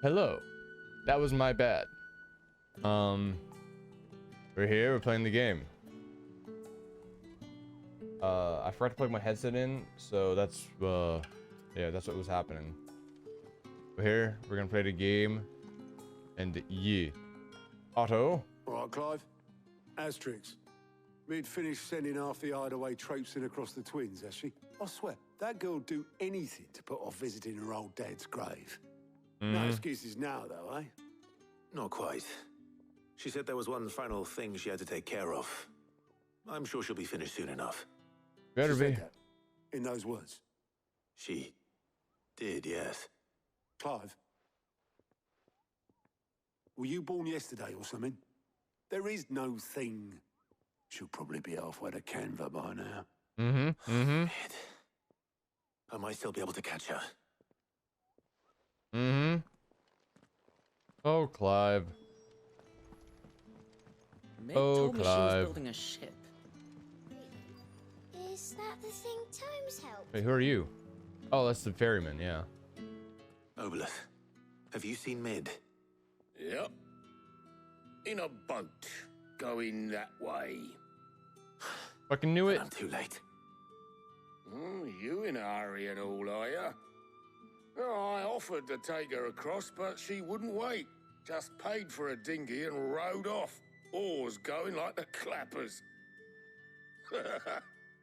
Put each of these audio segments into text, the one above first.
Hello. That was my bad. We're here, we're playing the game. I forgot to plug my headset in, so that's yeah, that's what was happening. We're here, we're gonna play the game, and yeah. Otto. Alright, Clive. Asterix. Mid finished sending half the hideaway traipsing across the twins, has she? I swear, that girl'd do anything to put off visiting her old dad's grave. No excuses now, though, eh? Not quite. She said there was one final thing she had to take care of. I'm sure she'll be finished soon enough. Better She be. said that, in those words. She did, yes. Clive, were you born yesterday or something? There is no thing. She'll probably be halfway to Canva by now. Mid. I might still be able to catch her. Oh, Clive. Mid Oh, told me she was Clive. building a ship. Is that the thing Tomes helped? Wait, who are you? Oh, that's the ferryman, yeah. Obelus, have you seen Mid? Yep. In a boat, going that way. Fucking knew it. I'm too late. You in a hurry and all, are you? Oh, I offered to take her across, but she wouldn't wait. Just paid for a dinghy and rowed off. Oars going like the clappers.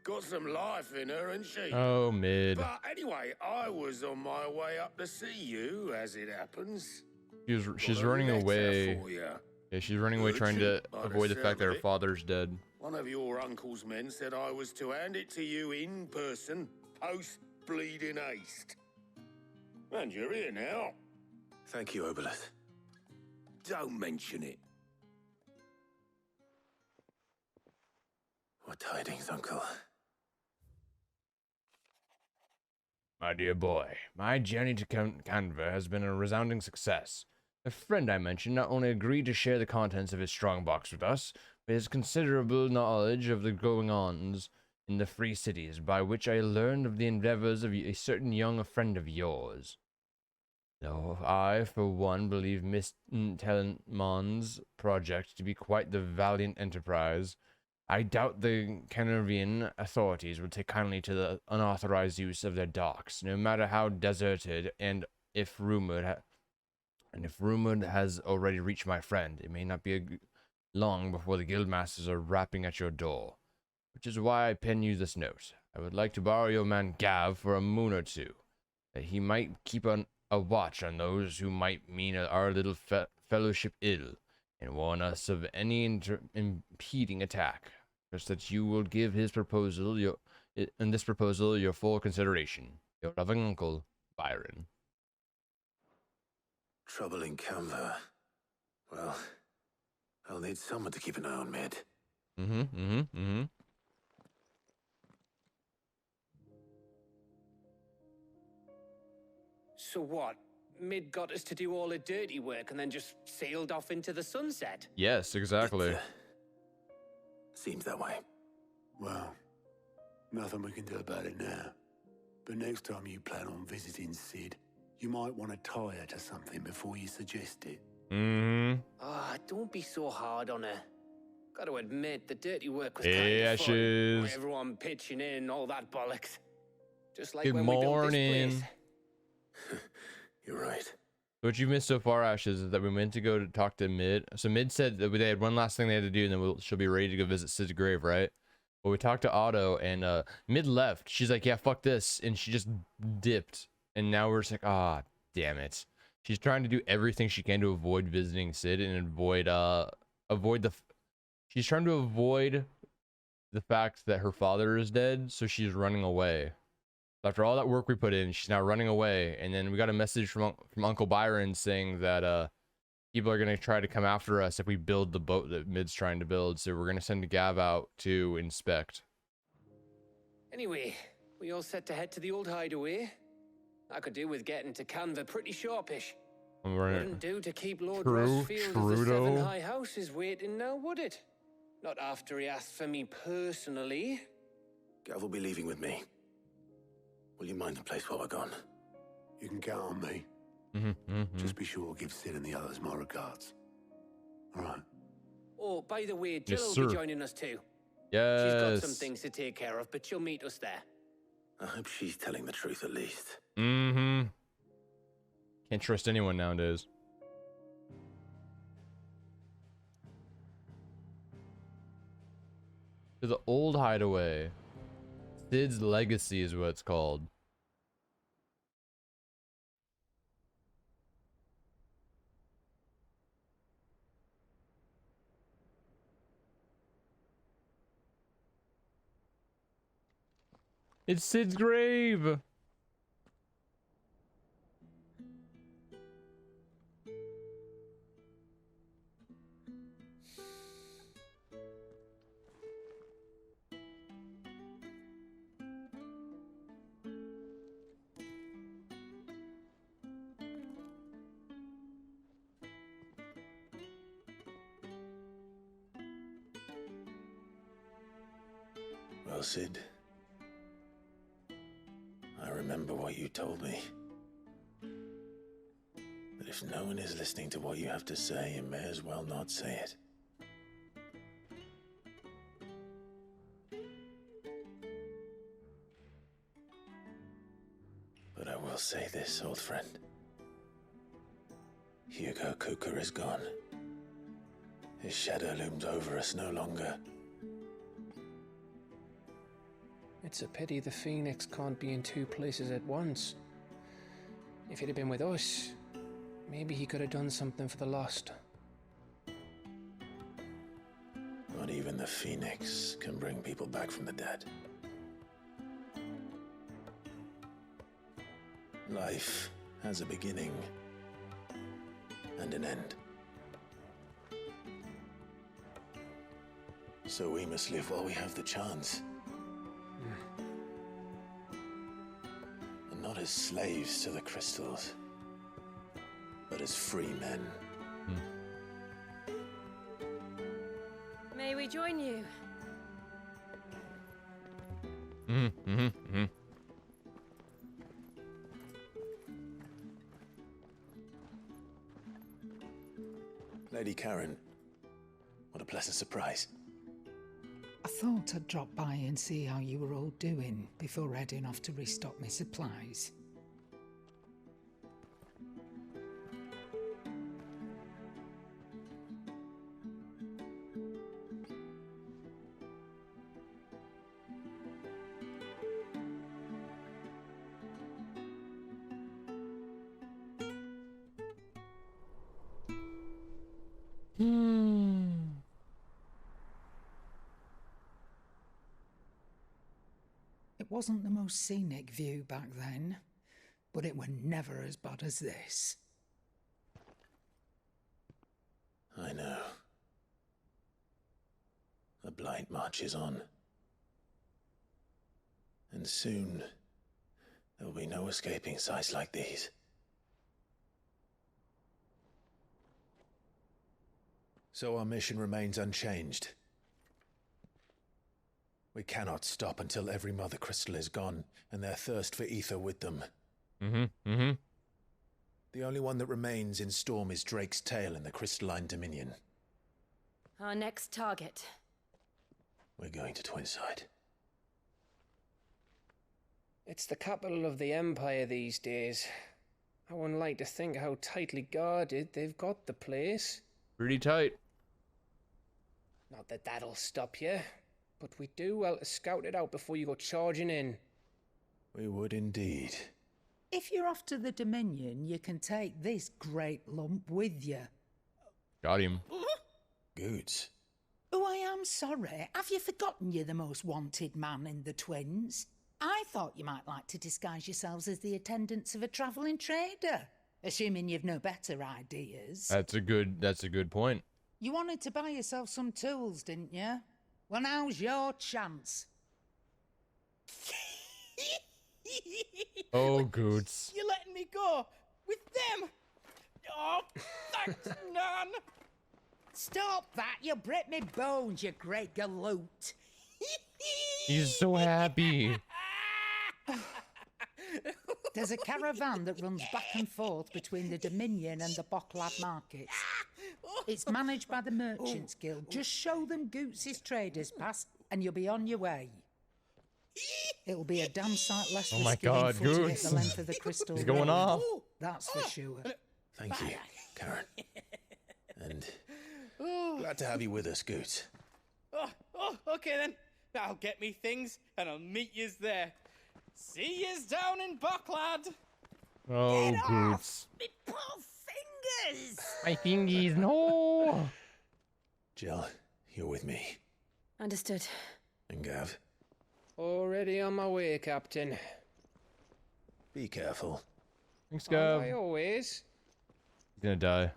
Got some life in her, ain't she? Oh, Mid. But anyway, I was on my way up to see you, as it happens. She's Got a running letter away. for ya. Yeah, she's running away trying to avoid the fact that her father's dead. One of your uncle's men said I was to hand it to you in person, post-bleeding haste. And you're here now. Thank you, Obelus. Don't mention it. What tidings, Uncle? My dear boy, my journey to Canva has been a resounding success. A friend I mentioned not only agreed to share the contents of his strongbox with us, but his considerable knowledge of the goings-ons in the free cities, by which I learned of the endeavors of a certain young friend of yours. Though I, for one, believe Miss Telemann's project to be quite the valiant enterprise, I doubt the Canarian authorities would take kindly to the unauthorized use of their docks, no matter how deserted, and if rumored has already reached my friend, it may not be long before the guildmasters are rapping at your door. Which is why I pen you this note. I would like to borrow your man Gav for a moon or two, that he might keep a watch on those who might mean our little fellowship ill, and warn us of any impeding attack. Just that you will give his proposal your full consideration. Your loving uncle, Byron. Trouble in Canva. Well, I'll need someone to keep an eye on Mid. So what? Mid got us to do all the dirty work and then just sailed off into the sunset? Yes, exactly. Seems that way. Well, nothing we can do about it now. But next time you plan on visiting Sid, you might want to tie her to something before you suggest it. Ah, don't be so hard on her. Got to admit, the dirty work was Hey, kind of fun. Ashes. Everyone pitching in, all that bollocks. Just like Good when morning. we built this place. You're right. What you missed so far, Ashes, is that we meant to go to talk to Mid. So Mid said that they had one last thing they had to do, and then she'll be ready to go visit Sid's grave, right? But we talked to Otto, and Mid left. She's like, yeah, fuck this. And she just dipped. And now we're just like, ah, damn it. She's trying to do everything she can to avoid visiting Sid and she's trying to avoid the fact that her father is dead, so she's running away. After all that work we put in, she's now running away. And then we got a message from Uncle Byron saying that people are going to try to come after us if we build the boat that Mid's trying to build. So we're going to send Gav out to inspect. Anyway, we all set to head to the old hideaway. I could do with getting to Canva pretty sharpish. Wouldn't do to keep Lord Westfield of the Seven High Houses waiting now, would it? Not after he asked for me personally. Gav will be leaving with me. Will you mind the place while we're gone? You can count on me. Just be sure to give Sid and the others my regards. All right. Oh, by the way, Yes, Jill will sir. be joining us too. Yes. She's got some things to take care of, but she'll meet us there. I hope she's telling the truth at least. Mm-hmm. Can't trust anyone nowadays. To the old hideaway. Sid's Legacy is what it's called. It's Sid's grave! Well, Sid, I remember what you told me. But if no one is listening to what you have to say, you may as well not say it. But I will say this, old friend. Hugo Cooker is gone. His shadow looms over us no longer. It's a pity the Phoenix can't be in two places at once. If he'd have been with us, maybe he could have done something for the lost. Not even the Phoenix can bring people back from the dead. Life has a beginning and an end. So we must live while we have the chance. And not as slaves to the crystals, but as free men. May we join you? Lady Karen, what a pleasant surprise. I thought I'd drop by and see how you were all doing before heading off to restock my supplies. It wasn't the most scenic view back then, but it were never as bad as this. I know. The blight marches on. And soon, there will be no escaping sights like these. So our mission remains unchanged. We cannot stop until every Mother Crystal is gone, and their thirst for ether with them. The only one that remains in Storm is Drake's Tail in the Crystalline Dominion. Our next target. We're going to Twinside. It's the capital of the Empire these days. I wouldn't like to think how tightly guarded they've got the place. Pretty tight. Not that that'll stop you, but we do well to scout it out before you go charging in. We would indeed. If you're off to the Dominion, you can take this great lump with you. Got him. Goods. Oh, I am sorry. Have you forgotten you're the most wanted man in the Twins? I thought you might like to disguise yourselves as the attendants of a travelling trader, assuming you've no better ideas. That's a good point. You wanted to buy yourself some tools, didn't you? Well, now's your chance. Oh, Goots. You're letting me go with them? Oh, thanks, Nan. Stop that! You'll break me bones, you great galoot. He's so happy. There's a caravan that runs back and forth between the Dominion and the Bocklad markets. It's managed by the Merchants Guild. Just show them Goots' traders pass and you'll be on your way. It'll be a damn sight less Oh my risky God, than footing it Goots. the length of the Crystal He's going Road. off. That's for sure. Thank you, Karen. And glad to have you with us, Goot. Okay then. I'll get me things and I'll meet yous there. See yous down in Bocklad. Oh, Goots. Me poor fingers! My fingies, no! Jill, you're with me. Understood. And Gav, Already on my way, Captain. be careful. Thanks, I Gav. always. He's gonna die.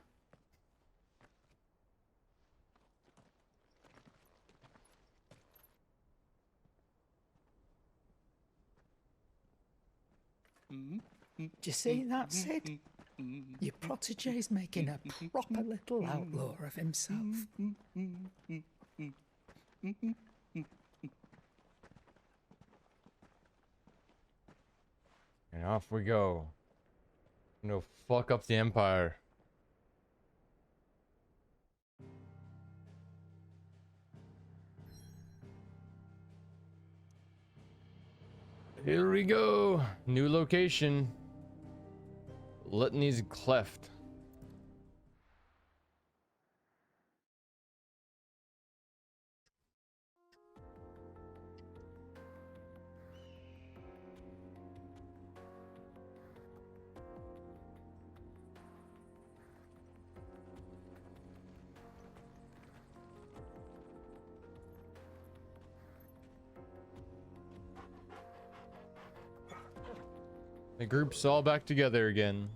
Do you see that, Sid? Your protege's making a proper little outlaw of himself. And off we go. No, fuck up the Empire. Here we go. New location. Litany's Cleft. The group's all back together again.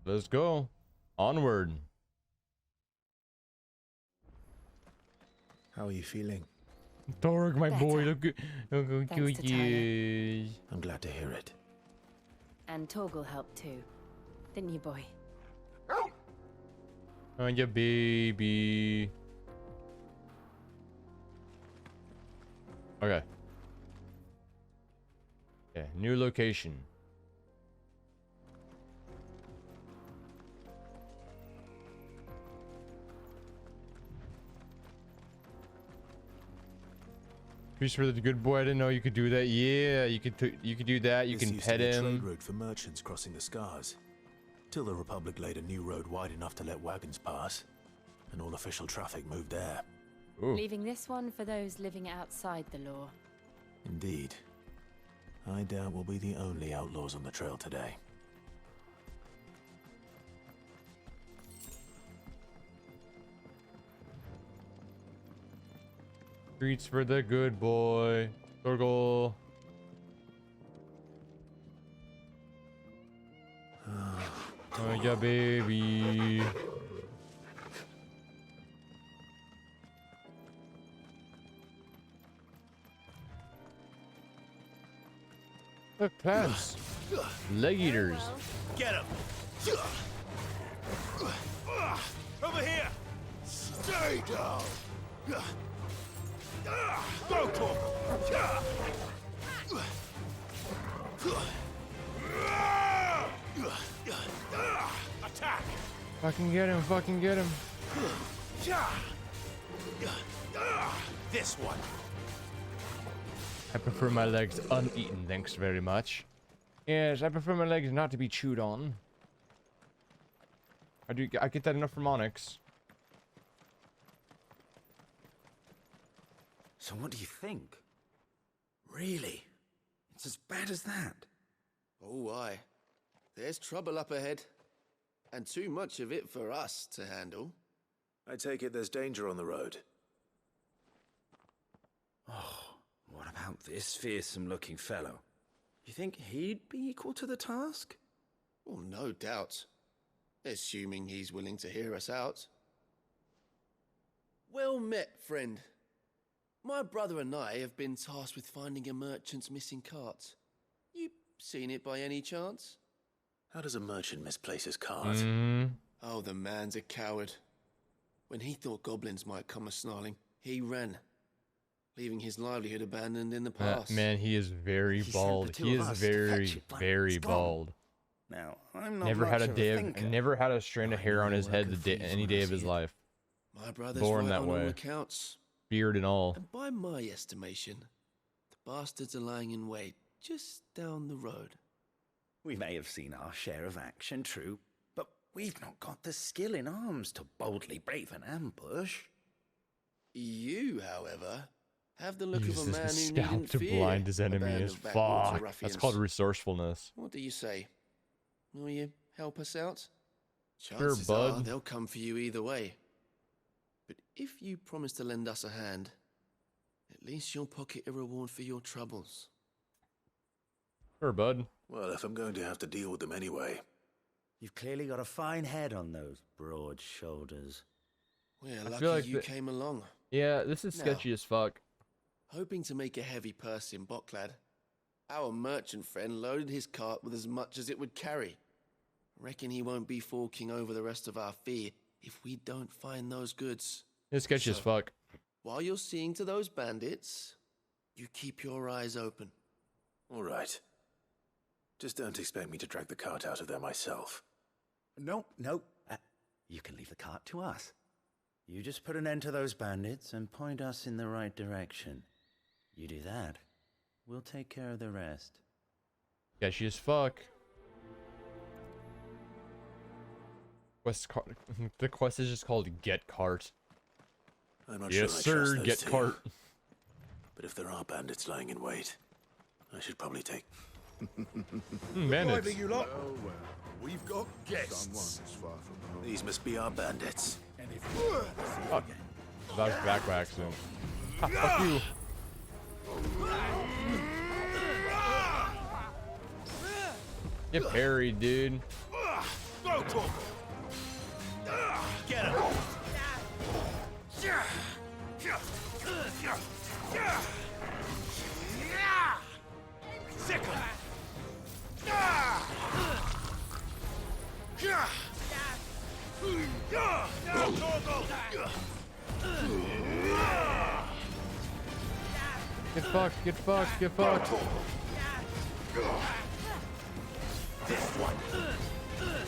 Let's go. Onward. How are you feeling? Torg, my boy, Better. look how Thanks cute to he Tyler. is. I'm glad to hear it. And Torgal helped too. Didn't you, boy? Oh, your baby. Okay. Yeah, new location. Peace for the good boy. I didn't know you could do that. Yeah, you could do that. You This can used pet to be a him. trade route for merchants crossing the Scars. Till the Republic laid a new road wide enough to let wagons pass. And all official traffic moved there. Ooh. Leaving this one for those living outside the law. Indeed. I doubt we'll be the only outlaws on the trail today. Treats for the good boy. Torgal. Oh, yeah, baby. Look, plants. Leg eaters. Get him! Over here! Stay down! Go, Torgal! Attack! Fucking get him, fucking get him. This one! I prefer my legs uneaten, thanks very much. Yes, I prefer my legs not to be chewed on. I get that enough from Onyx. So what do you think? Really? It's as bad as that? Oh, aye. There's trouble up ahead. And too much of it for us to handle. I take it there's danger on the road. Oh, what about this fearsome-looking fellow? You think he'd be equal to the task? Well, no doubt. Assuming he's willing to hear us out. Well met, friend. My brother and I have been tasked with finding a merchant's missing cart. You seen it by any chance? How does a merchant misplace his cart? Oh, the man's a coward. When he thought goblins might come a-snarling, he ran. leaving his livelihood abandoned in the past. Man, he is very bald. He is very, very bald. Now, I'm not Never had a much of day thinker. never had a strand of I hair know on his you'll head work the a day, fees any when day I of his see it. life. My brother's Born right that on all way. accounts. Beard and all. And by my estimation, the bastards are lying in wait just down the road. We may have seen our share of action, true, but we've not got the skill in arms to boldly brave an ambush. You, however, have the look He of a uses man his who scalp needn't to fear blind his a enemy. band As of backwater fuck. ruffians. That's called resourcefulness. What do you say? Will you help us out? Sure, Chances are bud. they'll come for you either way. But if you promise to lend us a hand, at least you'll pocket a reward for your troubles. Sure, bud. Well, if I'm going to have to deal with them anyway. You've clearly got a fine head on those broad shoulders. We're I lucky feel like you came along. Yeah, this is Now- sketchy as fuck. Hoping to make a heavy purse in Boklad, our merchant friend loaded his cart with as much as it would carry. Reckon he won't be forking over the rest of our fee if we don't find those goods. It's sketchy as So- fuck. While you're seeing to those bandits, you keep your eyes open. All right. Just don't expect me to drag the cart out of there myself. No. You can leave the cart to us. You just put an end to those bandits and point us in the right direction. You do that, we'll take care of the rest. Sketchy as fuck. The quest is just called Get Cart. I'm not Yes, sure I sir, trust those get two. cart. But if there are bandits lying in wait, I should probably take... Bandits. you lot? Well, we've got guests. These must be our bandits. And if Fuck. That was back by accident. Ha, fuck you. Get parried, dude. go talk. Get him! Sick him. Get fucked, get fucked, get fucked. This one.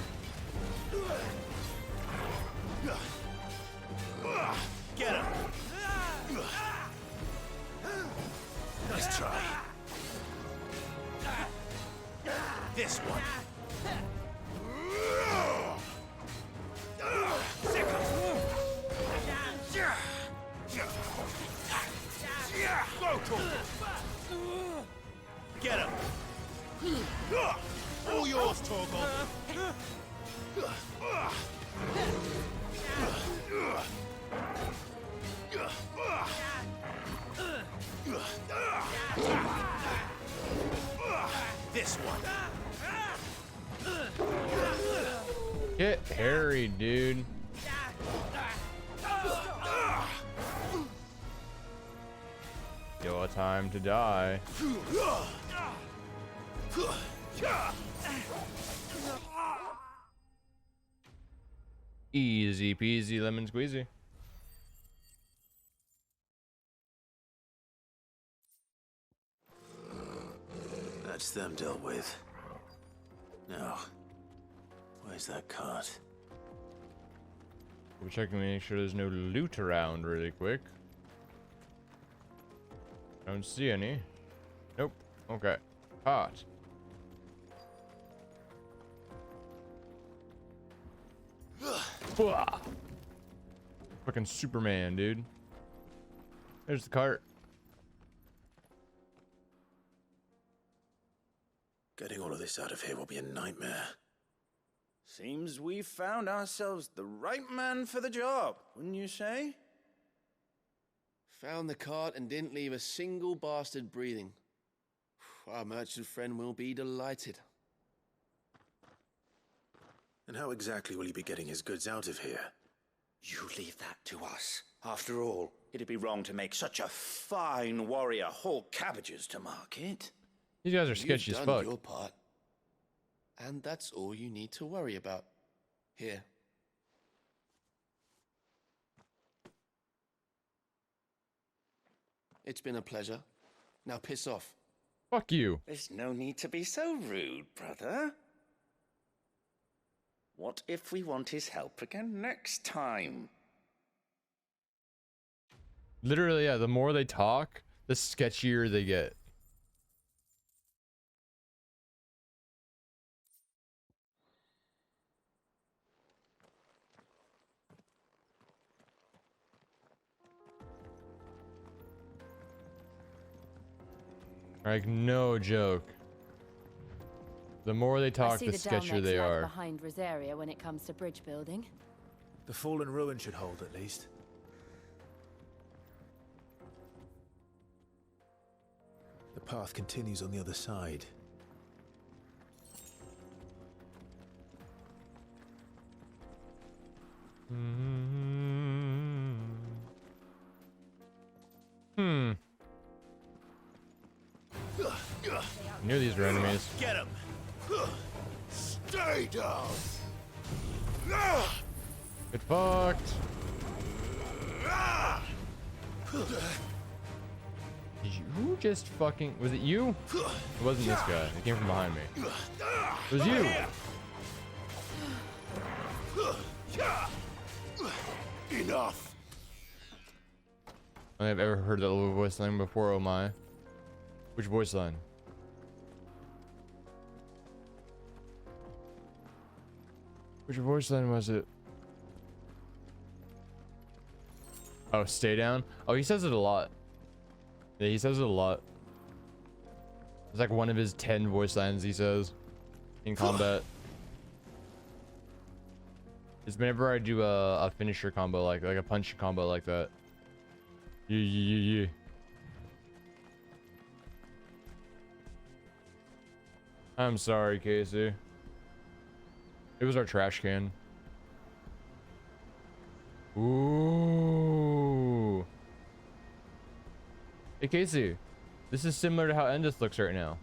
Get him! Nice try. This one. Sick him. Go talk. Get him! All yours, Torgal. This one. Get harried, dude. Your time to die. Easy peasy lemon squeezy. That's them dealt with. Now, where's that cart? We'll check and make sure there's no loot around really quick. Don't see any. Nope. Okay. Cart. Bwah. Fucking Superman, dude. There's the cart. Getting all of this out of here will be a nightmare. Seems we've found ourselves the right man for the job, wouldn't you say? Found the cart and didn't leave a single bastard breathing. Our merchant friend will be delighted. And how exactly will he be getting his goods out of here? You leave that to us. After all, it'd be wrong to make such a fine warrior haul cabbages to market. These guys are sketchy You've as done fuck. your part. And that's all you need to worry about. Here. It's been a pleasure. Now piss off. Fuck you. There's no need to be so rude, brother. What if we want his help again next time? Literally, yeah, the more they talk, the sketchier they get. Like, no joke. The more they talk, the sketchier they are. Behind Rosaria when it comes to bridge building. The fallen ruin should hold at least. The path continues on the other side. Hmm. I knew these were enemies. Get him! Stay down! Get fucked. Did you, who just fucking, was it you? It wasn't this guy. It came from behind me. It was you. Enough. I don't think I've ever heard that little voice line before. Oh my. Which voice line? Which voice line was it? Oh, stay down. Oh, he says it a lot. Yeah, he says it a lot. It's like one of his 10 voice lines he says in combat. It's whenever I do a finisher combo, like a punch combo like that. Yeah. I'm sorry, Casey. It was our trash can. Ooh. Hey, Casey. This is similar to how Endith looks right now.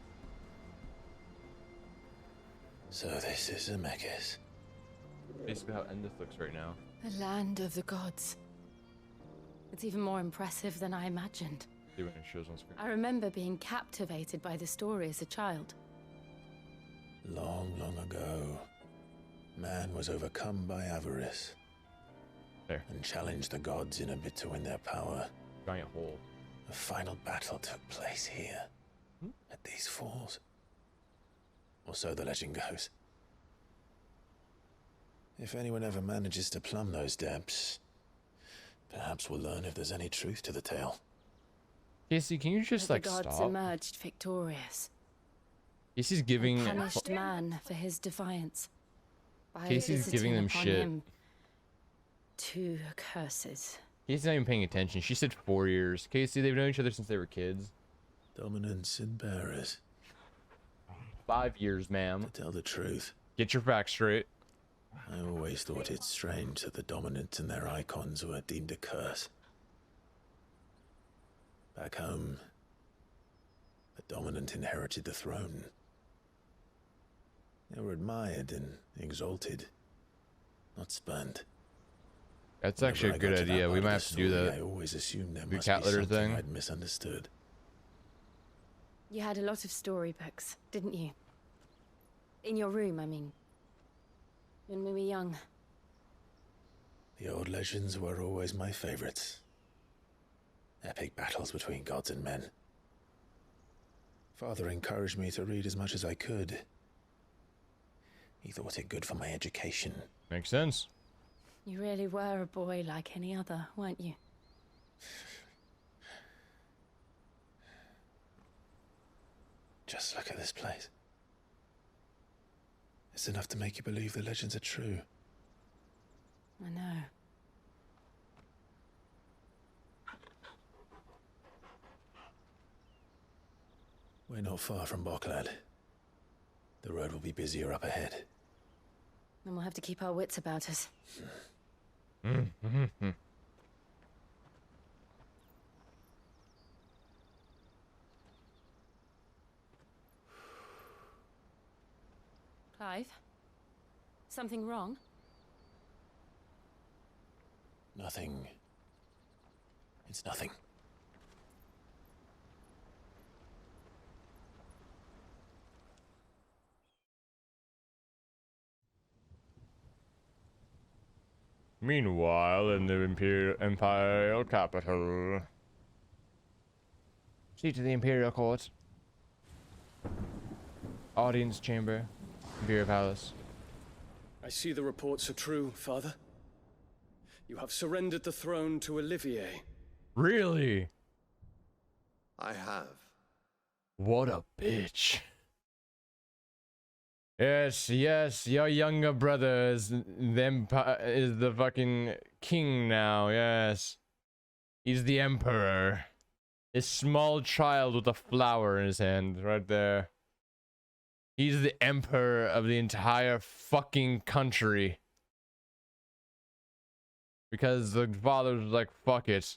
So this is Zemeckis. Basically how Endith looks right now. The land of the gods. It's even more impressive than I imagined. See when it shows on screen. I remember being captivated by the story as a child. Long, long ago, man was overcome by avarice. There. And challenged the gods in a bid to win their power. Giant hole. A final battle took place here, at these falls. Or so the legend goes. If anyone ever manages to plumb those depths, perhaps we'll learn if there's any truth to the tale. Casey, can you just But like the gods stop? emerged victorious. Casey's giving. Punished man for his defiance. By Casey's giving them visiting upon shit. him 2 curses. Casey's not even paying attention. She said 4 years. Casey, they've known each other since they were kids. Dominance and bearers. 5 years, ma'am. To tell the truth, Get your facts straight. I always thought it strange that the dominant and their icons were deemed a curse. Back home, the dominant inherited the throne. They were admired and exalted, not spurned. That's actually a good idea. We might have to do that. I always assumed there The must cat be litter something thing. I'd misunderstood. You had a lot of storybooks, didn't you? In your room, I mean. When we were young. The old legends were always my favorites. Epic battles between gods and men. Father encouraged me to read as much as I could. He thought it good for my education. Makes sense. You really were a boy like any other, weren't you? Just look at this place. It's enough to make you believe the legends are true. I know. We're not far from Boklad. The road will be busier up ahead. Then we'll have to keep our wits about us. Clive? Something wrong? Nothing. It's nothing. Meanwhile, in the Imperial capital. Seat of the Imperial Court. Audience chamber. Imperial Palace. I see the reports are true, Father. You have surrendered the throne to Olivier. Really? I have. What a bitch. Yes, yes, your younger brother is the fucking king now, yes. He's the emperor. This small child with a flower in his hand, right there. He's the emperor of the entire fucking country. Because the father was like, fuck it.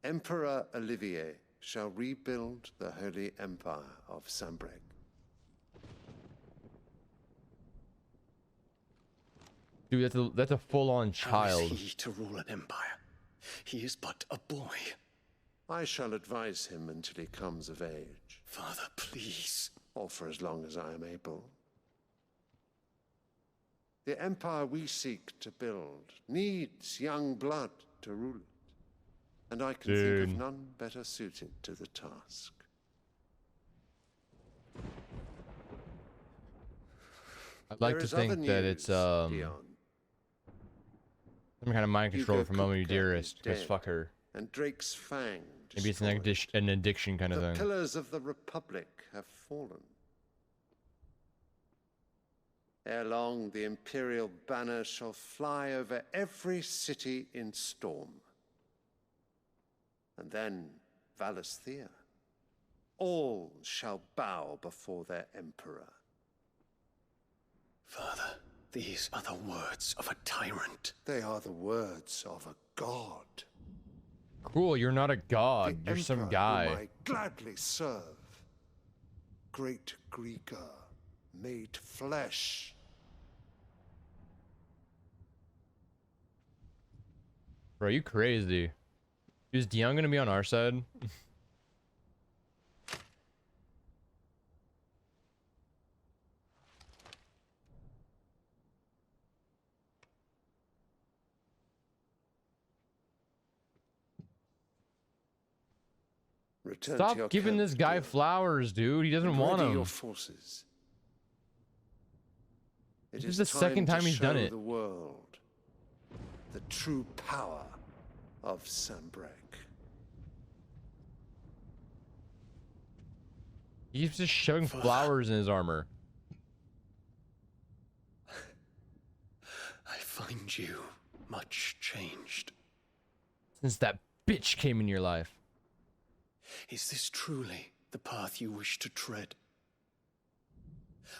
Emperor Olivier shall rebuild the Holy Empire of Sambrec. Dude, that's a full-on child. How is he to rule an empire? He is but a boy. I shall advise him until he comes of age. Father, please. Or for as long as I am able. The empire we seek to build needs young blood to rule it. And I can think of none better suited to the task. I'd like to think that it's some kind of mind control from Mama Dearest, because fuck her. And Drake's Fang. Maybe it's an addiction kind of thing. The pillars of the Republic have fallen. Ere long, the Imperial banner shall fly over every city in Storm. And then Valisthea. All shall bow before their emperor. Father, these are the words of a tyrant. They are the words of a god. Cool, you're not a god. You're some guy. Whom I gladly serve. Great Greeker, made flesh. Bro, you crazy. Is Dion gonna be on our side? Stop giving this guy flowers, dude. He doesn't want them. Your forces. This is the second time he's done it. The world, the true power of Sambrec. He's just shoving flowers in his armor. I find you much changed. Since that bitch came in your life. Is this truly the path you wish to tread?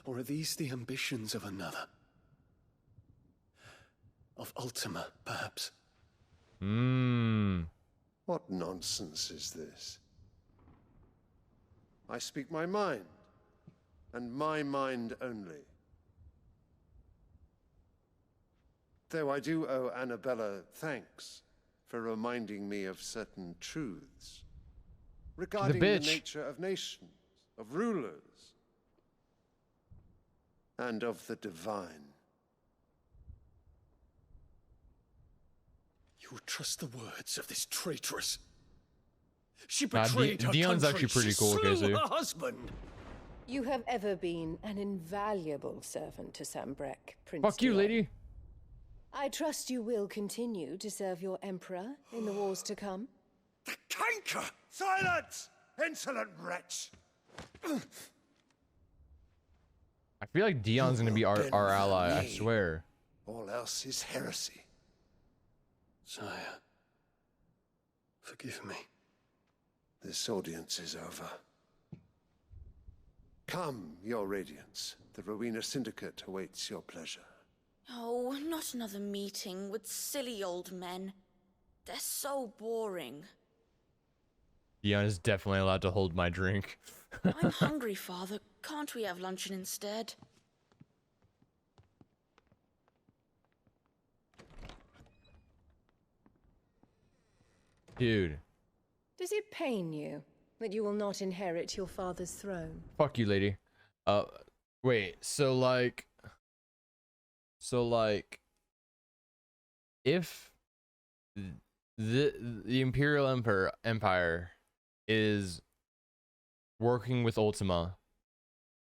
Or are these the ambitions of another? Of Ultima, perhaps? What nonsense is this? I speak my mind, and my mind only. Though I do owe Annabella thanks for reminding me of certain truths regarding the nature of nations, of rulers, and of the divine. You would trust the words of this traitress. She betrayed her Dion's country. actually pretty cool, She slew Casey. her husband. You have ever been an invaluable servant to Sambrec, Prince. Fuck you, Dion. lady. I trust you will continue to serve your emperor in the wars to come. The canker! Silence! Insolent wretch! I feel like Dion's gonna be our ally, I swear. All else is heresy. Sire, forgive me. This audience is over. Come, your radiance. The Rowena Syndicate awaits your pleasure. Oh, not another meeting with silly old men. They're so boring. Dion is definitely allowed to hold my drink. I'm hungry, Father. Can't we have luncheon instead? Dude. Does it pain you that you will not inherit your father's throne? Fuck you, lady. Wait, so like, if the Imperial Empire is working with Ultima,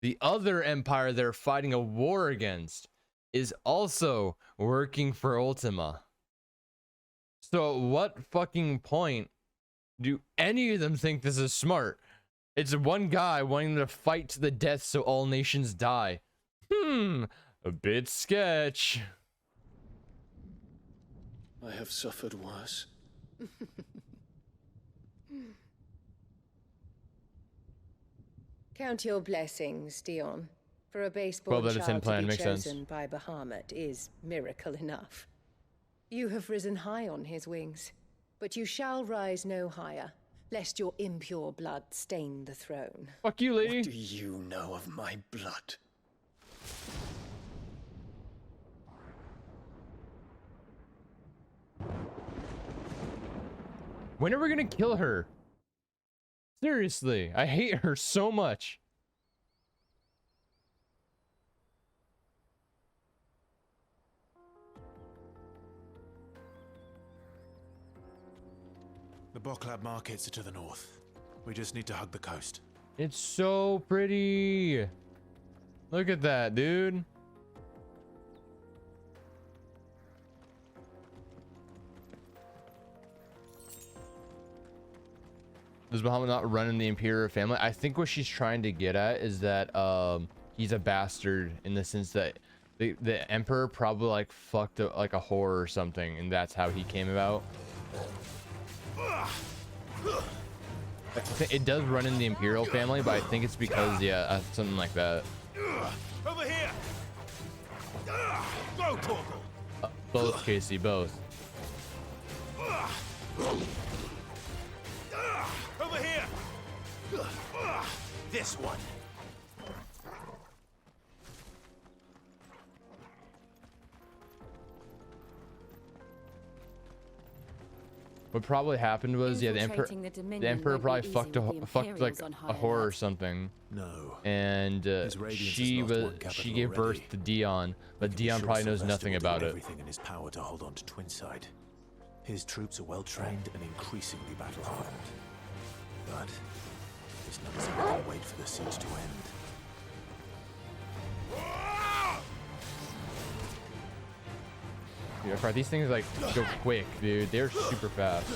the other empire they're fighting a war against is also working for Ultima. So at what fucking point do any of them think this is smart? It's one guy wanting to fight to the death so all nations die. A bit sketch. I have suffered worse. Count your blessings, Dion. For a base-born child to be chosen by Bahamut is miracle enough. You have risen high on his wings, but you shall rise no higher, lest your impure blood stain the throne. Fuck you, lady. What do you know of my blood? When are we gonna kill her? Seriously, I hate her so much. The Boklab markets are to the north. We just need to hug the coast. It's so pretty. Look at that, dude. Does Bahamut not run in the Imperial family? I think what she's trying to get at is that he's a bastard in the sense that the Emperor probably like fucked like a whore or something, and that's how he came about. It does run in the Imperial family, but I think it's because, yeah, something like that. Over here. Go, Torgal. Both, Casey, both. Over here. This one. What probably happened was, yeah, the Emperor probably fucked like a whore or something. No. And she gave birth to Dion, but Dion probably knows nothing about it. Everything in his power to hold on to Twinside. His troops are well trained and increasingly battle hardened. But this never seemed to wait for the siege to end. Yeah, these things like go quick, dude. They're super fast.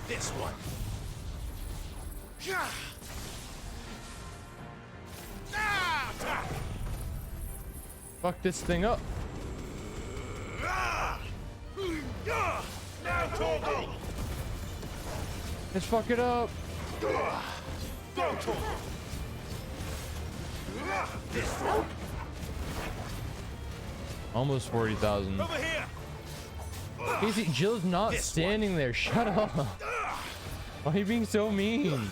This one. Fuck this thing up. Now, Torgal. Let's fuck it up. Go, Torgal. This one. Almost 40,000. Over here. Casey, Jill's not standing there. Shut up. Why are you being so mean?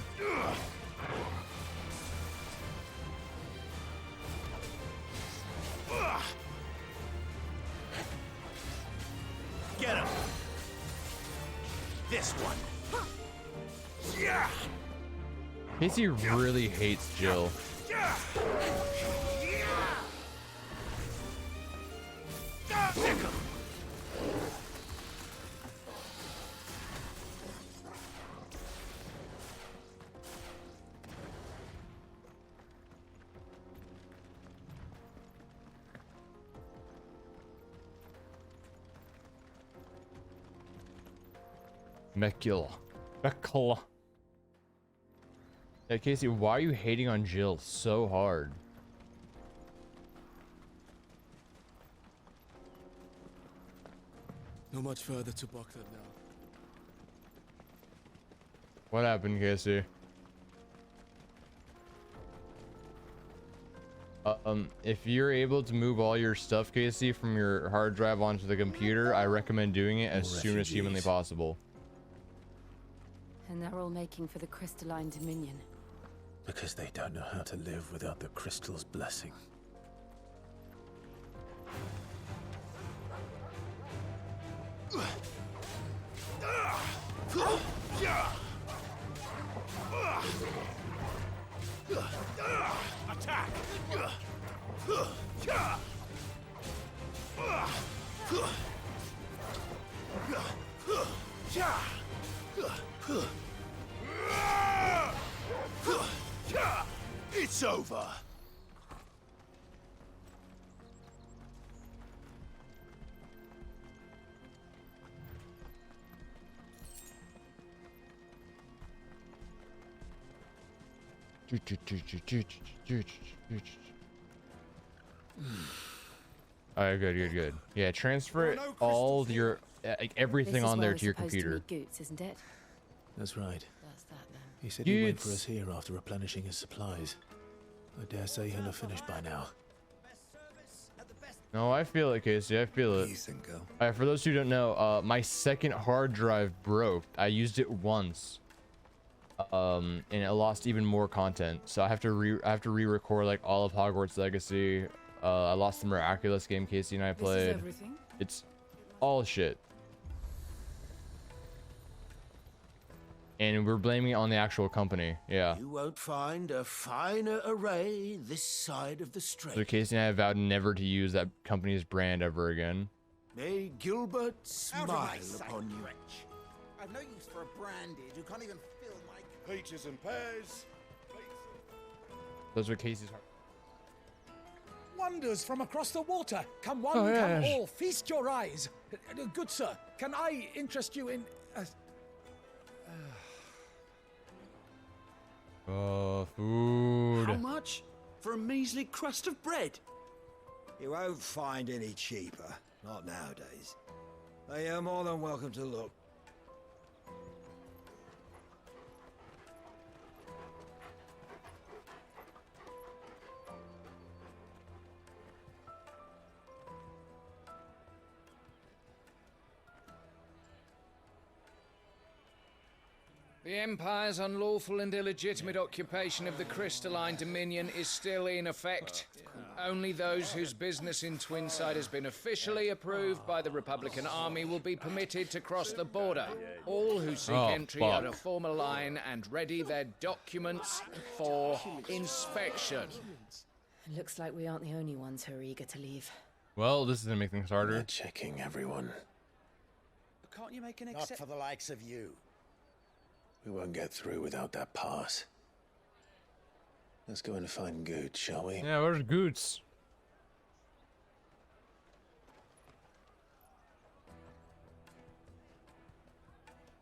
Get him. This one. Yeah. Casey really hates Jill. Mekil. Yeah, Casey, why are you hating on Jill so hard? Not much further to Boklab now. What happened, Casey? If you're able to move all your stuff, Casey, from your hard drive onto the computer, I recommend doing it as soon as humanly possible. And they're all making for the crystalline dominion. Because they don't know how to live without the crystal's blessing. Attack! It's over. Alright, good. Yeah, transfer all your like everything on there to your computer. Goots, isn't it? That's right. That's that then. He said he'd wait for us here after replenishing his supplies. I dare say he'll have finished by now. No, I feel it, Casey. I feel it. Alright, for those who don't know, my second hard drive broke. I used it once. And it lost even more content. So I have to re-record like all of Hogwarts Legacy. I lost the Miraculous game Casey and I played. This is everything? It's all shit. And we're blaming it on the actual company. Yeah. You won't find a finer array this side of the strait. So Casey and I have vowed never to use that company's brand ever again. May Gilbert smile upon you. I've no use for a branded who can't even fill my peaches and pears. Those are Casey's heart. Wonders from across the water. Come one, come all, feast your eyes. Good sir, can I interest you in... Oh, food. How much? For a measly crust of bread? You won't find any cheaper. Not nowadays. But you're more than welcome to look. The Empire's unlawful and illegitimate occupation of the crystalline dominion is still in effect. Only those whose business in Twinside has been officially approved by the Republican Army will be permitted to cross the border. All who seek entry are to form a line and ready their documents for inspection. It looks like we aren't the only ones who are eager to leave. Well, this is gonna make things harder. They're checking everyone. Can't you make an exception? Not for the likes of you. We won't get through without that pass. Let's go and find Goots, shall we? Yeah, where's Goots?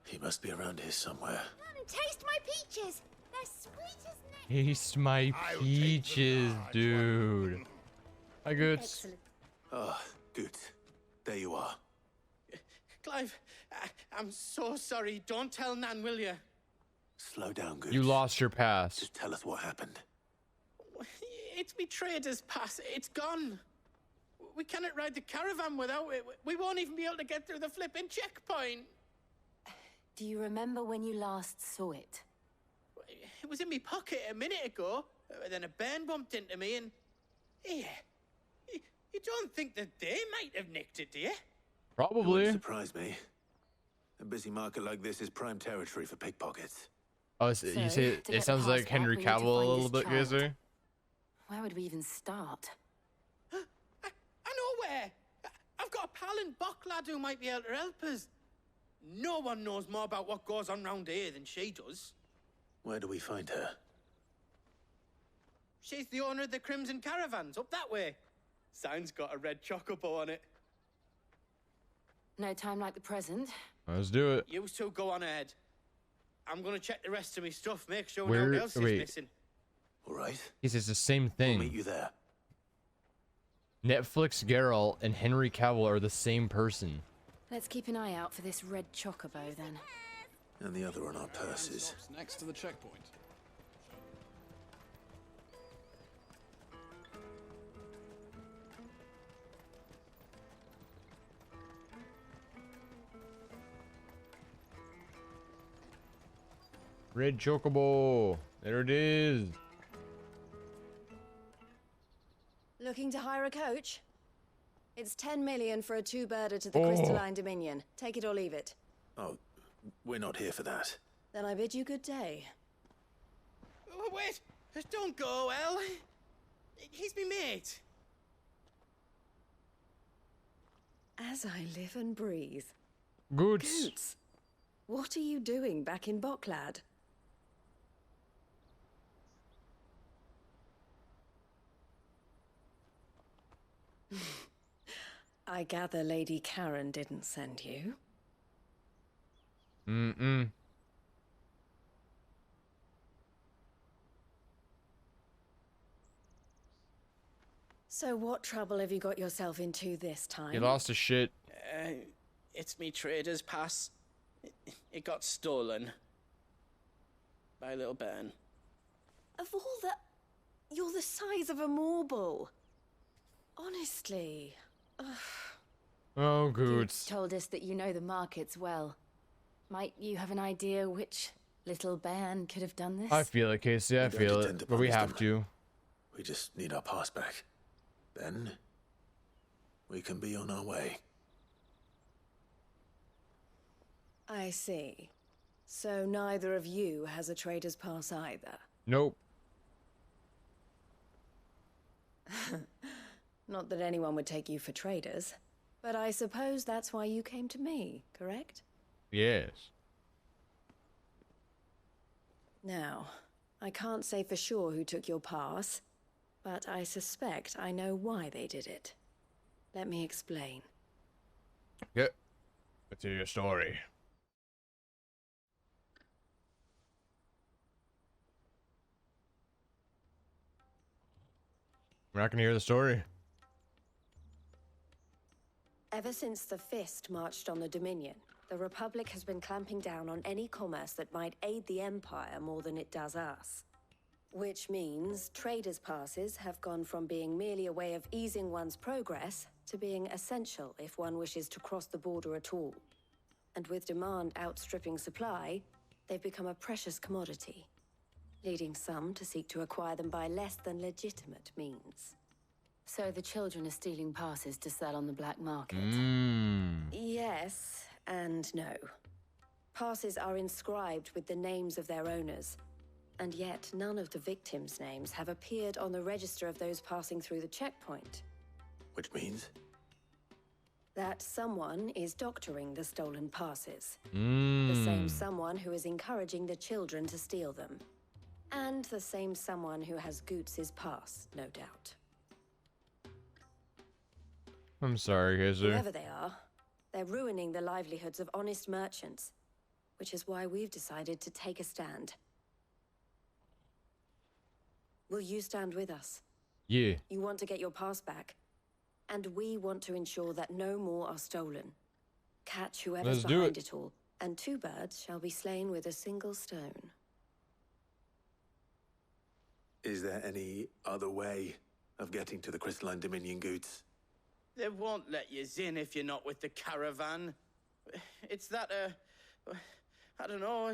He must be around here somewhere. Come and taste my peaches. They're sweet as nectar. Taste my peaches, dude. Hi, Goots. Ah, Goots. There you are. Clive, I'm so sorry. Don't tell Nan, will you? Slow down, Goots. You lost your pass. Just tell us what happened. It's me trader's pass. It's gone. We cannot ride the caravan without it. We won't even be able to get through the flipping checkpoint. Do you remember when you last saw it? It was in my pocket a minute ago. Then a bairn bumped into me and... Here. You don't think that they might have nicked it, do you? Probably. It wouldn't surprise me. A busy market like this is prime territory for pickpockets. Oh, so you say it sounds like Henry Cavill a little bit, Casey. Where would we even start? I know where. I've got a pal in Bock lad who might be able to help us. No one knows more about what goes on round here than she does. Where do we find her? She's the owner of the Crimson Caravans, up that way. Sign's got a red chocobo on it. No time like the present. Let's do it. You two go on ahead. I'm gonna check the rest of my stuff, make sure Where- no one else is wait. missing. All right. He says the same thing. We'll meet you there. Netflix Geralt and Henry Cavill are the same person. Let's keep an eye out for this red chocobo then. And the other on our purses. Next to the checkpoint. Red Chocobo. There it is. Looking to hire a coach? It's 10 million for a two-birder to the Crystalline Dominion. Take it or leave it. Oh, we're not here for that. Then I bid you good day. Oh, wait! Don't go, El. He's me mate. As I live and breathe. Goots. Goots, what are you doing back in Boklad? I gather Lady Karen didn't send you. Mm-mm. So what trouble have you got yourself into this time? He lost his shit. It's me trader's pass. It got stolen. By little Ben. Of all the... You're the size of a marble. Honestly. Ugh. Oh, You Goots. told us that you know the markets well. Might you have an idea which little bairn could have done this? I feel it, Casey. I feel it. But we have to. We just need our pass back. Then we can be on our way. I see. So neither of you has a trader's pass either? Nope. Not that anyone would take you for traders, but I suppose that's why you came to me, correct? Yes. Now, I can't say for sure who took your pass, but I suspect I know why they did it. Let me explain. Yep. Let's hear your story. We're not gonna hear the story. Ever since the Fist marched on the Dominion, the Republic has been clamping down on any commerce that might aid the Empire more than it does us. Which means traders' passes have gone from being merely a way of easing one's progress to being essential if one wishes to cross the border at all. And with demand outstripping supply, they've become a precious commodity, leading some to seek to acquire them by less than legitimate means. So the children are stealing passes to sell on the black market? Yes and no. Passes are inscribed with the names of their owners, and yet none of the victims' names have appeared on the register of those passing through the checkpoint. Which means? That someone is doctoring the stolen passes. The same someone who is encouraging the children to steal them. And the same someone who has Goots' pass, no doubt. I'm sorry, Casey. Whoever they are, they're ruining the livelihoods of honest merchants, which is why we've decided to take a stand. Will you stand with us? Yeah. You want to get your pass back, and we want to ensure that no more are stolen. Catch whoever's behind it all, and 2 birds shall be slain with a single stone. Is there any other way of getting to the Crystalline Dominion, Goots? They won't let you in if you're not with the caravan. It's that, I don't know,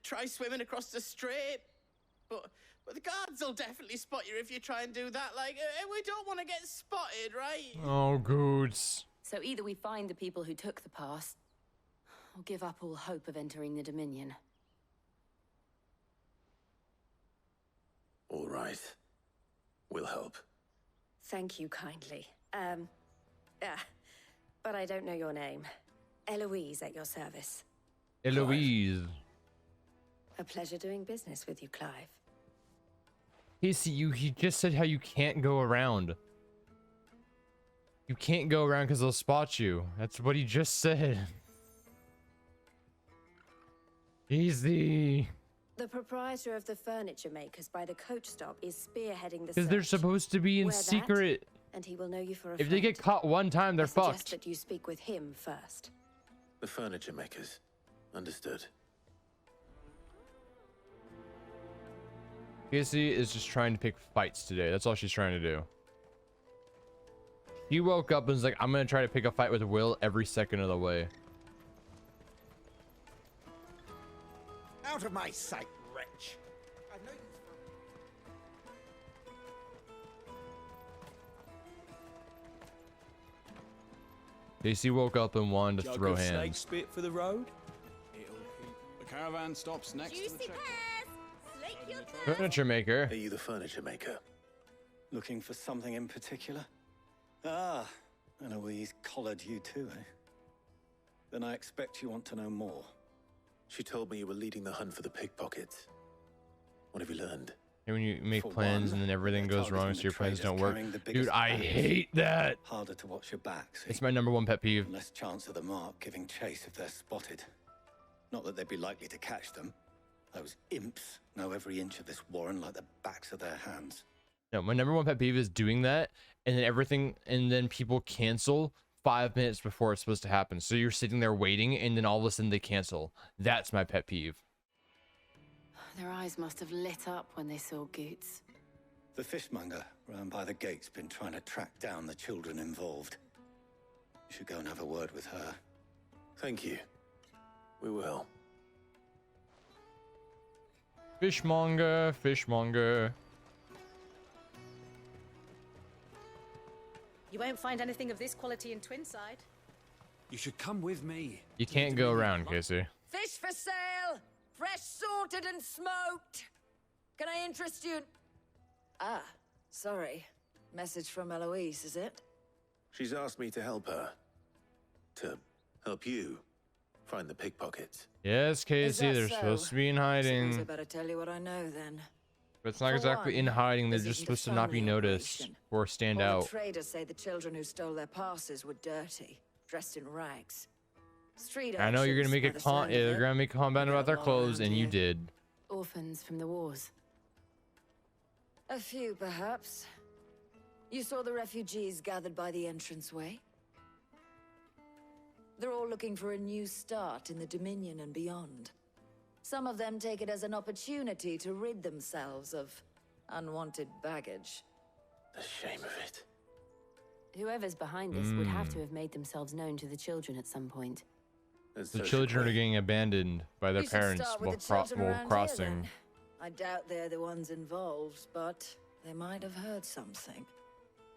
try swimming across the strait. But the guards will definitely spot you if you try and do that. Like, we don't want to get spotted, right? Oh, Goots. So either we find the people who took the pass, or give up all hope of entering the Dominion. All right. We'll help. Thank you kindly. But I don't know your name. Eloise at your service. Eloise. A pleasure doing business with you, Clive. Casey, he just said how you can't go around. You can't go around because they'll spot you. That's what he just said. He's the proprietor of the furniture makers by the coach stop is spearheading the because they're supposed to be in Wear that, secret. and he will know you for a If friend. they get caught one time, they're I suggest fucked. that you speak with him first. The furniture makers. Understood. Casey is just trying to pick fights today. That's all she's trying to do. He woke up and was like, I'm gonna try to pick a fight with Will every second of the way. Out of my sight, wretch! I know you. Casey woke up and wanted to throw hands. Snake spit for the road? It'll caravan stops next to the Juicy checkpoint. pears! Slake your thirst! Furniture maker. Are you the furniture maker? Looking for something in particular? Ah, and Eloise collared you too, eh? Then I expect you want to know more. She told me you were leading the hunt for the pickpockets. What have you learned? And when you make For plans one, and then everything they're goes wrong, targeting so the your plans traders don't work. carrying the Dude, biggest I bags. hate that. Harder to watch your back, see? It's my #1 pet peeve. Less chance of the mark giving chase if they're spotted. Not that they'd be likely to catch them. Those imps know every inch of this warren like the backs of their hands. No, my #1 pet peeve is doing that, and then people cancel 5 minutes before it's supposed to happen. So you're sitting there waiting, and then all of a sudden they cancel. That's my pet peeve. Their eyes must have lit up when they saw Goots. The fishmonger round by the gate's been trying to track down the children involved. You should go and have a word with her. Thank you. We will. Fishmonger, fishmonger. You won't find anything of this quality in Twinside. You should come with me. You can't go around, Casey. Fish for sale! Fresh sorted and smoked! Can I interest you? Ah, sorry. Message from Eloise, is it? She's asked me to help her. To help you find the pickpockets. Yes, Casey, they're so? supposed to be in Suppose I hiding. better tell you what I know then. But it's not For exactly one, in hiding. They're this just isn't a supposed to not be family noticed operation. or stand All out. the traders say the children who stole their passes were dirty, dressed in rags. Street I know you're gonna urchins, make by a the sound of you're it. gonna make a comment about their Got 'em all clothes, around and you here. did. Orphans from the wars. A few, perhaps. You saw the refugees gathered by the entranceway? They're all looking for a new start in the Dominion and beyond. Some of them take it as an opportunity to rid themselves of unwanted baggage. The shame of it. Whoever's behind this would have to have made themselves known to the children at some point. The children are getting abandoned by their We should parents start with while, the children while around here, crossing. then. I doubt they're the ones involved, but they might have heard something.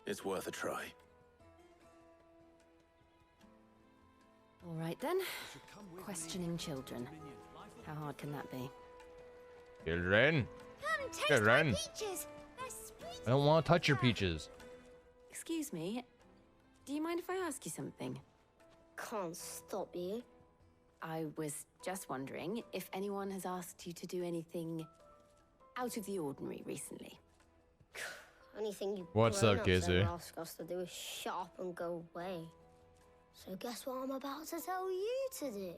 It's worth a try. All right then. Questioning children. How hard can that be? Children, Come taste children. my peaches. They're sweet. I don't want to touch your peaches. Excuse me. Do you mind if I ask you something? Can't stop you. I was just wondering if anyone has asked you to do anything out of the ordinary recently. Anything you What's up, grown-ups Casey? ever ask us to do is shut up and go away. So guess what I'm about to tell you to do?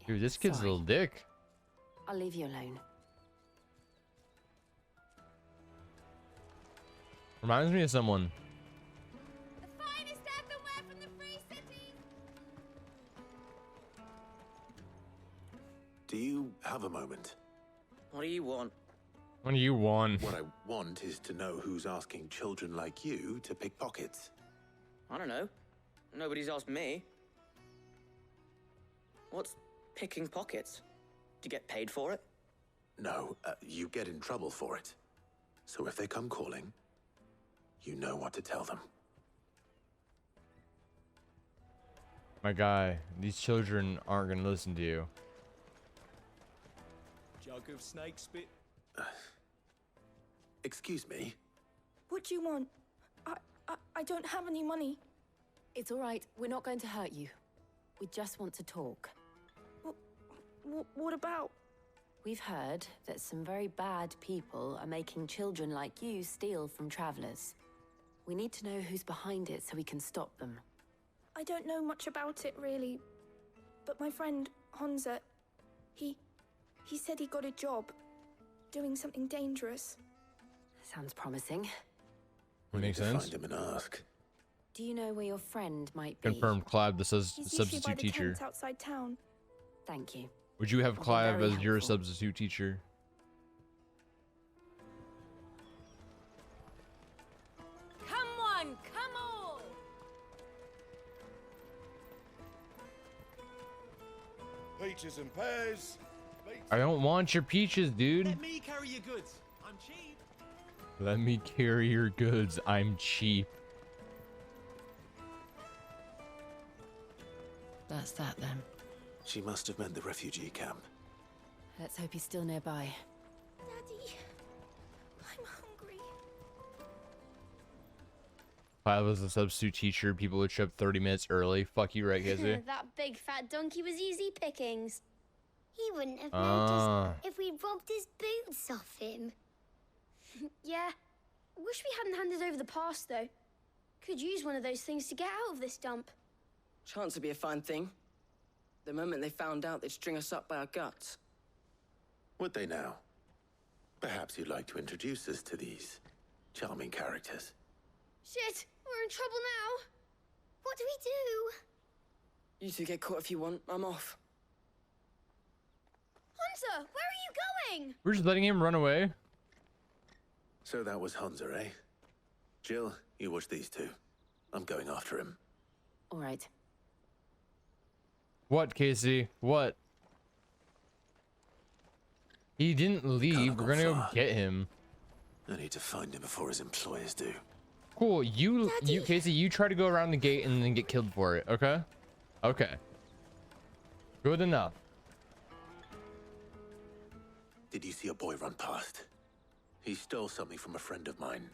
Dude, this kid's a little dick. I'll leave you alone. Reminds me of someone. The finest earthenware from the Free City. Do you have a moment? What do you want? What do you want? What I want is to know who's asking children like you to pick pockets. I don't know. Nobody's asked me. What's picking pockets? Do you get paid for it? No, you get in trouble for it. So if they come calling, you know what to tell them. My guy, these children aren't gonna listen to you. Jug of snake spit. Excuse me? What do you want? I don't have any money. It's all right. We're not going to hurt you. We just want to talk. What about? We've heard that some very bad people are making children like you steal from travelers. We need to know who's behind it so we can stop them. I don't know much about it, really. But my friend, Honza, he said he got a job doing something dangerous. Sounds promising. Makes to sense. Find him and ask. Do you know where your friend might be? Confirmed Clive, this is He's usually by substitute the teacher. tents outside town. Thank you. Would you have That'd be Clive very as your helpful. substitute teacher? Come one, come all! Peaches and pears. I don't want your peaches, dude. Let me carry your goods. I'm cheap. Let me carry your goods. I'm cheap. That's that then. She must have meant the refugee camp. Let's hope he's still nearby. Daddy, I'm hungry. If I was a substitute teacher, people would show up 30 minutes early. Fuck you, right, Casey? That big fat donkey was easy pickings. He wouldn't have noticed if we robbed his boots off him. Yeah. Wish we hadn't handed over the pass, though. Could use one of those things to get out of this dump. Chance would be a fine thing. The moment they found out, they'd string us up by our guts. Would they now? Perhaps you'd like to introduce us to these charming characters. Shit, we're in trouble now. What do we do? You two get caught if you want. I'm off. Hunter, where are you going? We're just letting him run away. So that was Hunter, eh? Jill, you watch these two. I'm going after him. All right. What, Casey? What? He didn't leave. We're gonna go get him. I need to find him before his employers do. Cool. You, Casey, you try to go around the gate and then get killed for it, okay? Okay. Good enough. Did you see a boy run past? He stole something from a friend of mine.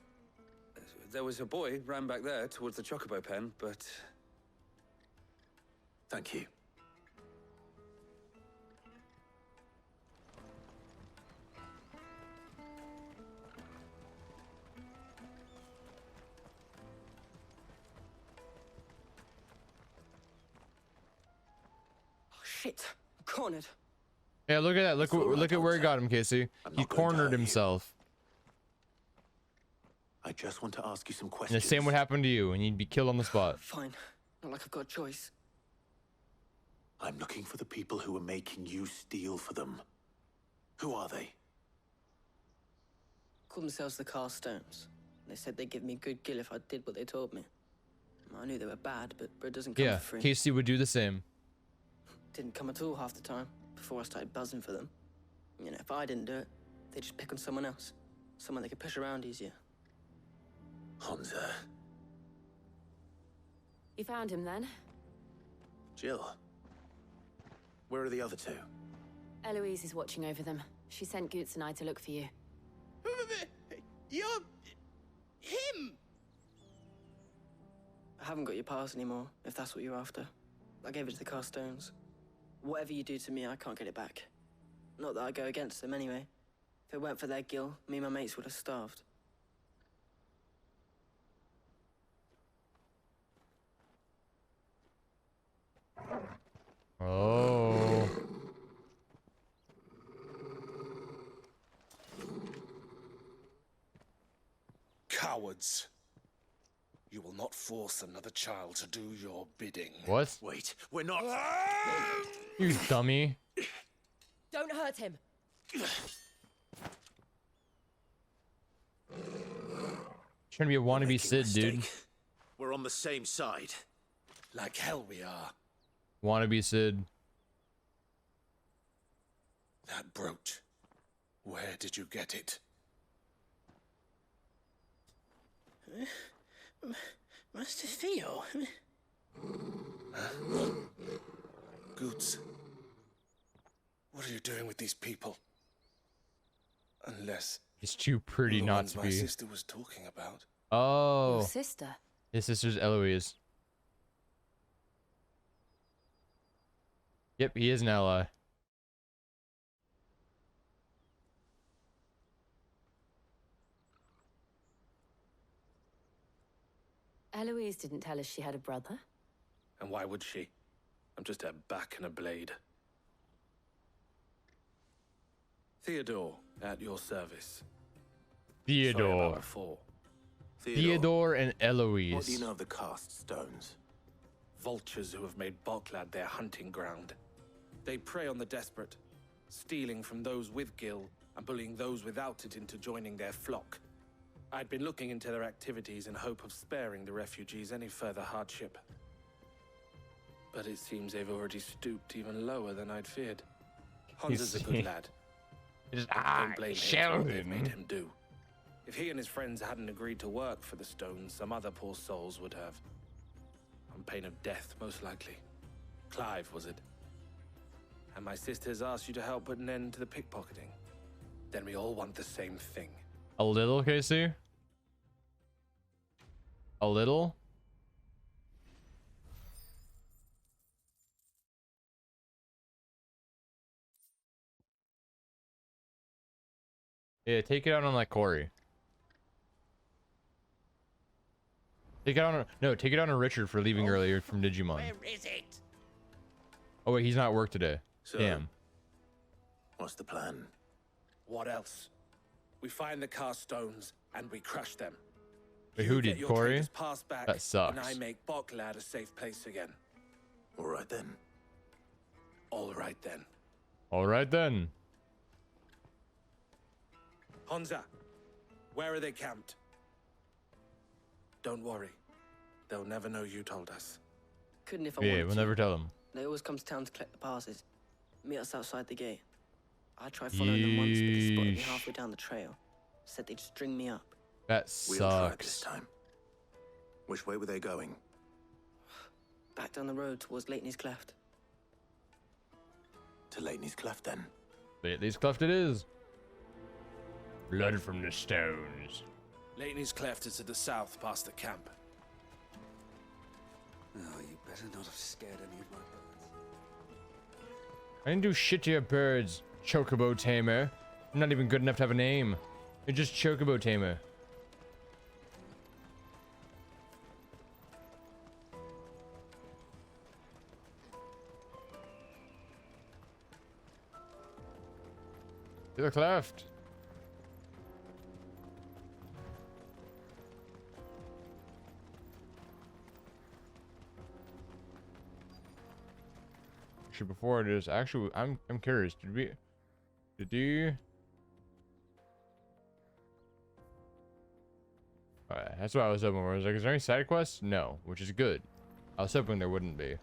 There was a boy ran back there towards the Chocobo pen, but... Thank you. Oh, shit. I'm cornered. Yeah, look at that. Look at where he got him, Casey. He cornered himself. I just want to ask you some And questions. the same would happen to you, and you'd be killed on the spot. Fine. Not like I've got a choice. I'm looking for the people who are making you steal for them. Who are they? Call themselves the Carstones. They said they'd give me good gill if I did what they told me. I knew they were bad, but bread doesn't come Yeah, for free. Casey would do the same. Didn't come at all half the time, before I started buzzing for them. You know, if I didn't do it, they'd just pick on someone else. Someone they could push around easier. Hunter. You found him then? Jill. Where are the other two? Eloise is watching over them. She sent Goots and I to look for you. You're... him! I haven't got your pass anymore, if that's what you're after. I gave it to the Carstones. Whatever you do to me, I can't get it back. Not that I go against them anyway. If it weren't for their gill, me and my mates would have starved. Oh. Cowards. You will not force another child to do your bidding. What? Wait, we're not... You dummy. Don't hurt him. Trying to be a wannabe Sid, dude. We're on the same side. Like hell we are. Wannabe Sid. That brooch. Where did you get it? Master Theo. Goots. What are you doing with these people? Unless... He's too pretty the not ones to my be. sister was talking about. Oh. Your sister? His sister's Eloise. Yep, he is an ally. Eloise didn't tell us she had a brother. And why would she? I'm just her back and a blade. Theodore, at your service. Sorry about Theodore. before. Theodore and Eloise. What do you know of the cast stones? Vultures who have made Boklad their hunting ground. They prey on the desperate, stealing from those with gil and bullying those without it into joining their flock. I'd been looking into their activities in hope of sparing the refugees any further hardship. But it seems they've already stooped even lower than I'd feared. Hansa's a good lad. Don't blame him for what they've made him do. If he and his friends hadn't agreed to work for the stones, some other poor souls would have. On pain of death, most likely. Clive, was it? And my sisters asked you to help put an end to the pickpocketing. Then we all want the same thing. A little, Casey? A little? Yeah, take it out on like Corey. Take it out on take it out on Richard for leaving earlier from Digimon. Where is it? Oh wait, he's not at work today. So, Damn. what's the plan? What else? We find the car stones and we crush them. Wait, who You get did? your Corey? traders' pass back, That sucks. And I make Boklad a safe place again. All right then. All right then. All right then. Honza, where are they camped? Don't worry. They'll never know you told us. Couldn't if I Yeah, wanted we'll to. never tell them. They always come to town to collect the passes. Meet us outside the gate. I tried following them once, but they spotted me Yeesh. halfway down the trail. Said they'd string me up. That We'll try it this sucks. time. Which way were they going? Back down the road towards Leighton's Cleft. To Leighton's Cleft then. These cleft it is. Blood from the stones. Leighton's Cleft is to the south past the camp. Oh, you better not have scared any of my birds. I didn't do shit to your birds, Chocobo Tamer. You're not even good enough to have a name. You're just Chocobo Tamer. To the cleft. Actually, before it is actually, I'm curious. Did you? Alright, that's what I was hoping for. I was like, is there any side quests? No, which is good. I was hoping there wouldn't be.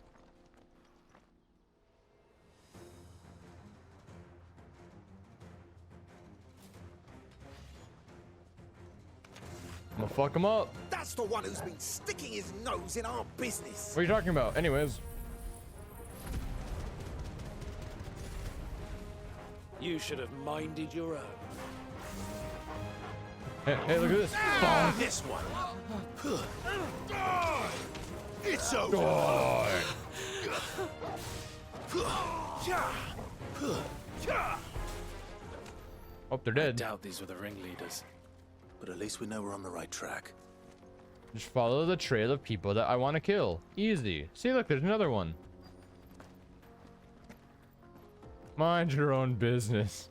I'm gonna fuck him up. That's the one who's been sticking his nose in our business. What are you talking about? Anyways. You should have minded your own. Hey, look at this. Ah, this one. It's over. Oh, they're I dead. doubt these were the ringleaders. But at least we know we're on the right track. Just follow the trail of people that I want to kill. Easy. See, look, there's another one. Mind your own business.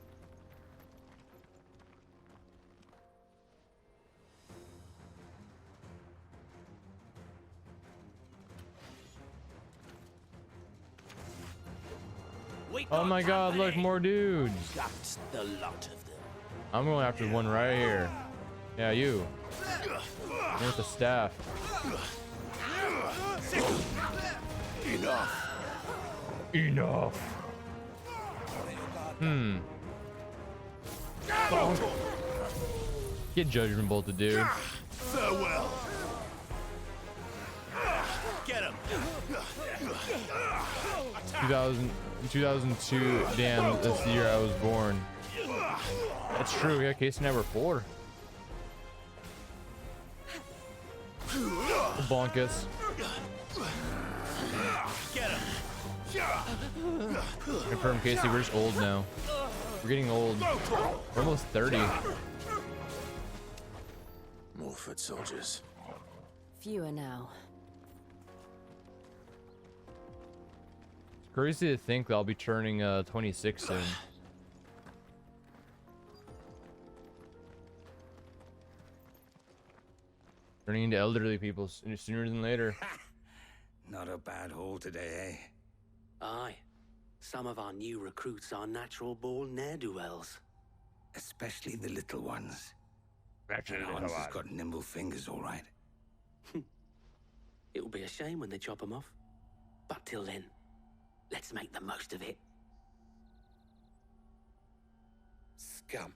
Oh my god, look, more dudes. Got the lot of them. I'm going after one right here. Yeah, you. One with the staff. Enough. Enough. Get Judgment bolted, dude. Farewell. Get him. 2002. Damn, that's the year I was born. That's true. Yeah, Casey and I were 4. Bonkus. Get him. Confirm, Casey. We're just old now. We're getting old. We're almost 30. More foot soldiers. Fewer now. It's crazy to think that I'll be turning 26 soon. Turning into elderly people sooner than later. Not a bad haul today, eh? Aye. Some of our new recruits are natural-born ne'er-do-wells. Especially the little ones. Especially And Hans has got nimble fingers, all right. It'll be a shame when they chop them off. But till then, let's make the most of it. Scum.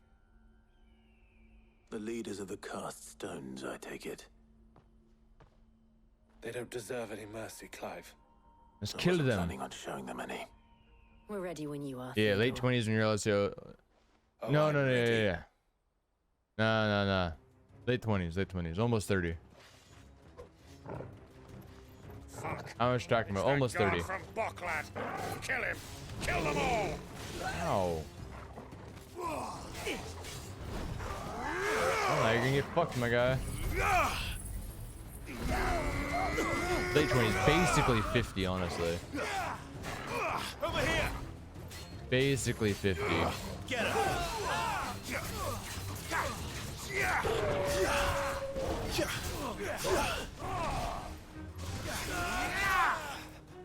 The leaders of the cast stones, I take it. They don't deserve any mercy, Clive. Let's I kill wasn't them. planning on showing them any. We're ready when you are. Yeah, late 20s when you're, let's say, no, yeah. No. Late 20s, almost 30. Fuck. How much talking about? Almost 30. From Bocklad. Kill him. Kill them all. Ow. Oh, now you're gonna get fucked, my guy. Late 20s, basically 50, honestly. Over here. Basically 50. Get him.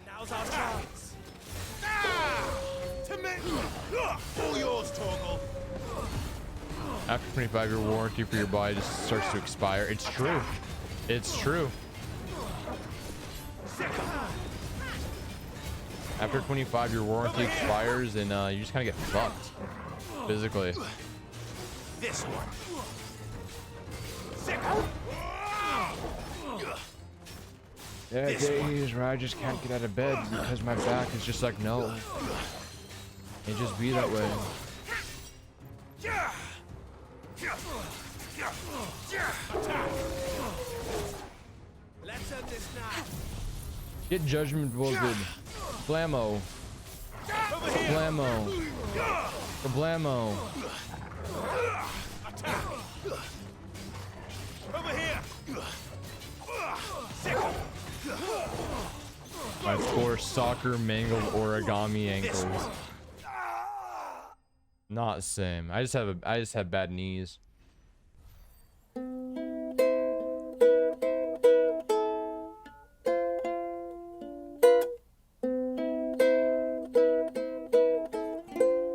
Now's our chance. To me. All yours, Torgal. After 25-year warranty for your body just starts to expire. It's true. It's true. After 25, your warranty expires, and you just kind of get fucked physically. This one. There are days where I just can't get out of bed because my back is just like, no. It just be that way. Let's end this now. Get judgment voted. Blammo. Blammo. Kablamo. Over here. My poor soccer mangled origami ankles. Not same. I just have bad knees.